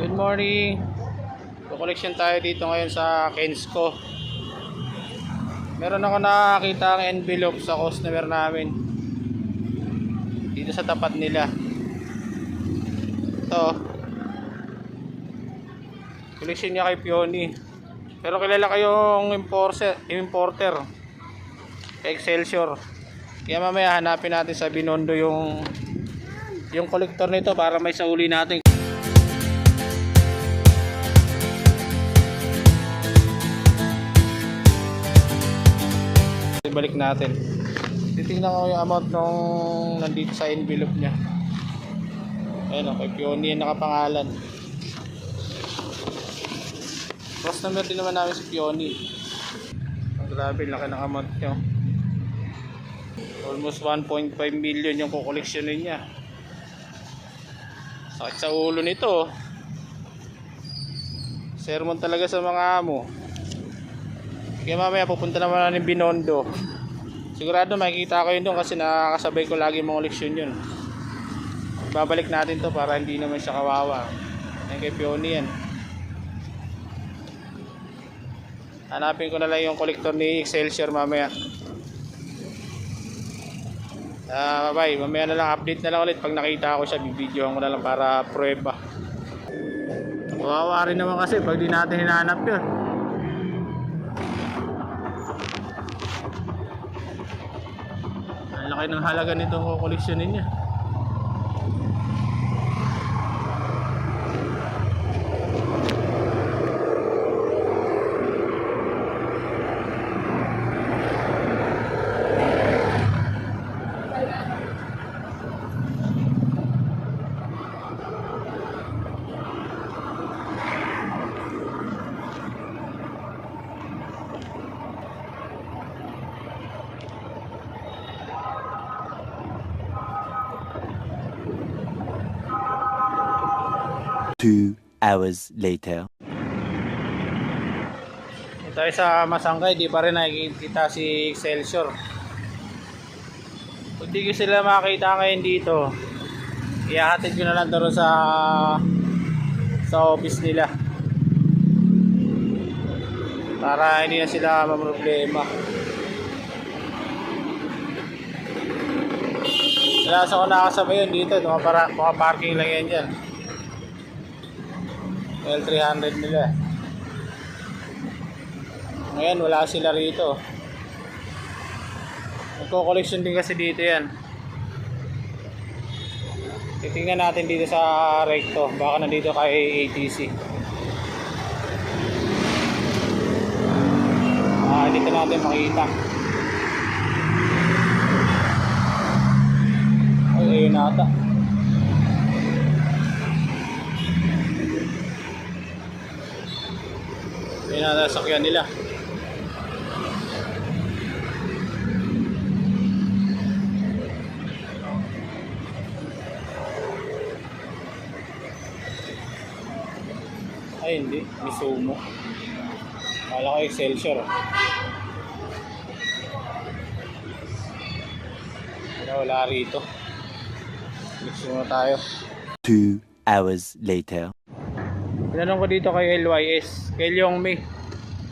Good morning. Collection tayo dito ngayon sa Kensco. Meron ako nakakita ng envelope sa customer namin dito sa tapat nila. Ito, collection niya kay Pioni. Pero kilala kayong importer kay Excelsior. Kaya mamaya hanapin natin sa Binondo yung collector nito para may sauli natin. Balik natin. Titingnan ko yung amount nung nandito sa envelope niya. Ayun, kay Pioni yung nakapangalan. Cross number din naman namin si Pioni. Ang grabe, laki ng amount niya. Almost 1.5 million yung kukoleksyonin niya. Sakit sa ulo nito. Sermon talaga sa mga amo. Kaya mamaya pupunta naman natin Binondo. Sigurado makikita ko yun doon kasi nakakasabay ko lagi mga koleksyon yun. Babalik natin to para hindi naman siya kawawa. Yan kay Pioni yan. Hanapin ko na lang yung kolektor ni Excelsior mamaya. Bye. Mamaya na lang, update na lang ulit. Pag nakita ko siya, bibidyoan ko na lang para prueba. Kawawa rin naman kasi pag di natin hinahanap yun. Ang laki ng halaga nitong kukoleksyonin niya. Two hours later. Tayo sa Masangkay, di pa rin nakikita si Excelsior. Kung di ko sila makita ngayon dito, ihahatid ko na lang doon sa office nila para hindi na sila mamroblema. Wala sa ko nakasabay yun dito, mga parking lang yan dyan. L300 nila. Ngayon wala sila rito. Nagko-collection din kasi dito yan. Titingnan natin dito sa Recto. Baka nandito kay ATC. Dito natin makita. Ay, ayun nata. Yan na nasakyan nila. Ay hindi, Misumo. Kala ko Excelsior. Wala rito. Misumo tayo. 2 hours later. Tinanong ko dito kay LYS, kay Leong May,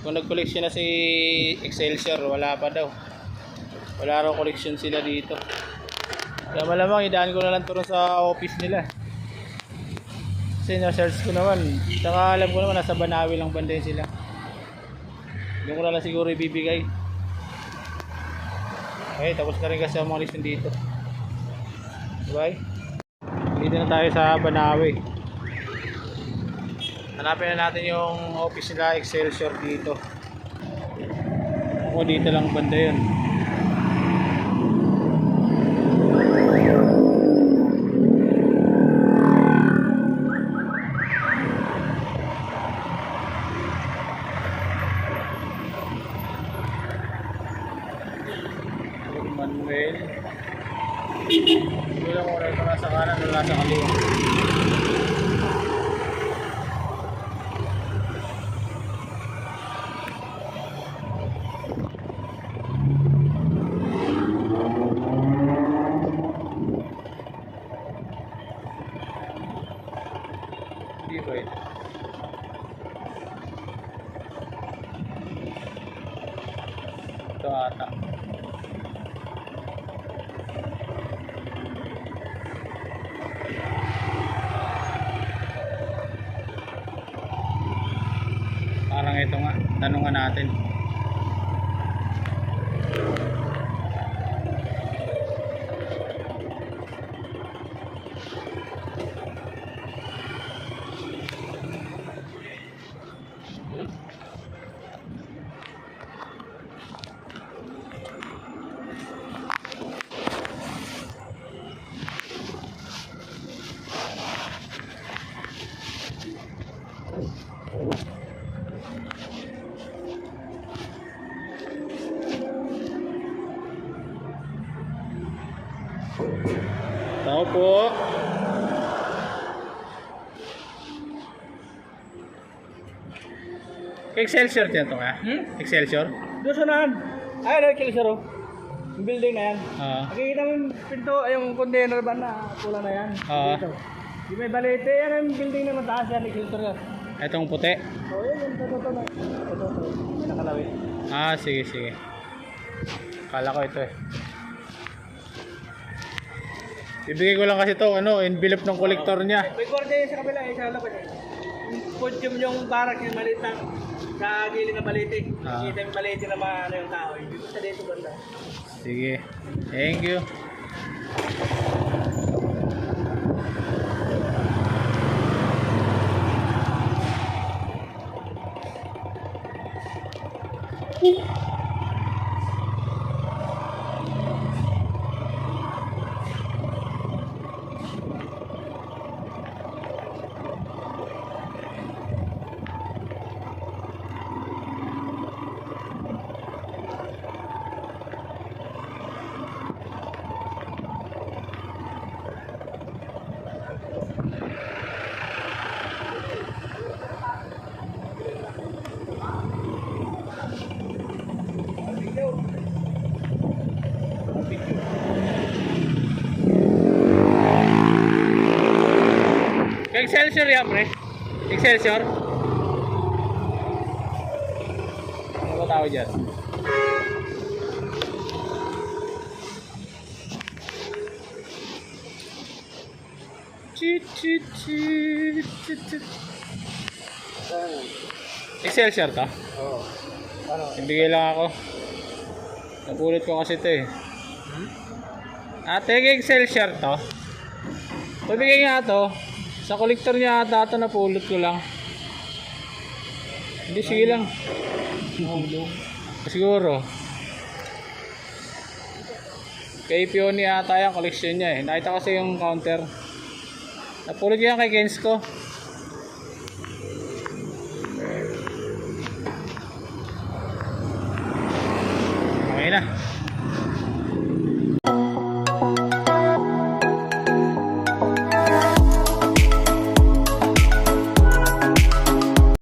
kung nag-collection na si Excelsior. Wala pa daw. Wala raw collection sila dito. Kaya malamang idaan ko na lang turo sa office nila. Kasi na-search ko naman. Saka alam ko naman nasa Banawi lang banda yun sila. Doon ko na lang siguro ibibigay. Okay, tapos na rin kasi ang mga listen dito. Bye. Dito na tayo sa Banawi. Hanapin na natin yung office nila Excelsior dito. Ako dito lang banda yun. Manuel. Hindi lang kung ito nasa kanan o nasa kaliwa. Hindi pwede. Ito ata. Parang ito nga, tanungan natin. Tao po. Excelsior yan to kaya? Excelsior? Doon sa naan. Ay, Excelsior oh. Yung building na yan. Nakikita mo yung pinto, yung container ba na pula na yan. Dito. Di may balete, yan ang building na mataas yan, Excelsior yan. Itong puti? Oo, yan, ito. May nakalawit. Sige, sige. Kala ko ito eh. Ibigay ko lang kasi ito, envelope ng kolektor niya. May korde sa kabila, sa labas eh. Yung podium yung barak, yung maliit na sa gilid na balete. Nakikita yung balete na ano yung tao. Dito sa dito banda. Sige. Thank you. Excelsior yan, pre. Excelsior. Ano ba tawag dyan? Excelsior to? Oo. Ano? Ibigay lang ako. Napulot ko kasi ito eh. Ate, Excelsior to? Pabigay nga to. Sa kolektor niya ata ito, napulot ko lang. Hindi, sige lang. Siguro. Kay Pioni ata yung koleksyon niya eh. Nakita kasi yung counter. Napulot ko yan kay Kensko. Okay na.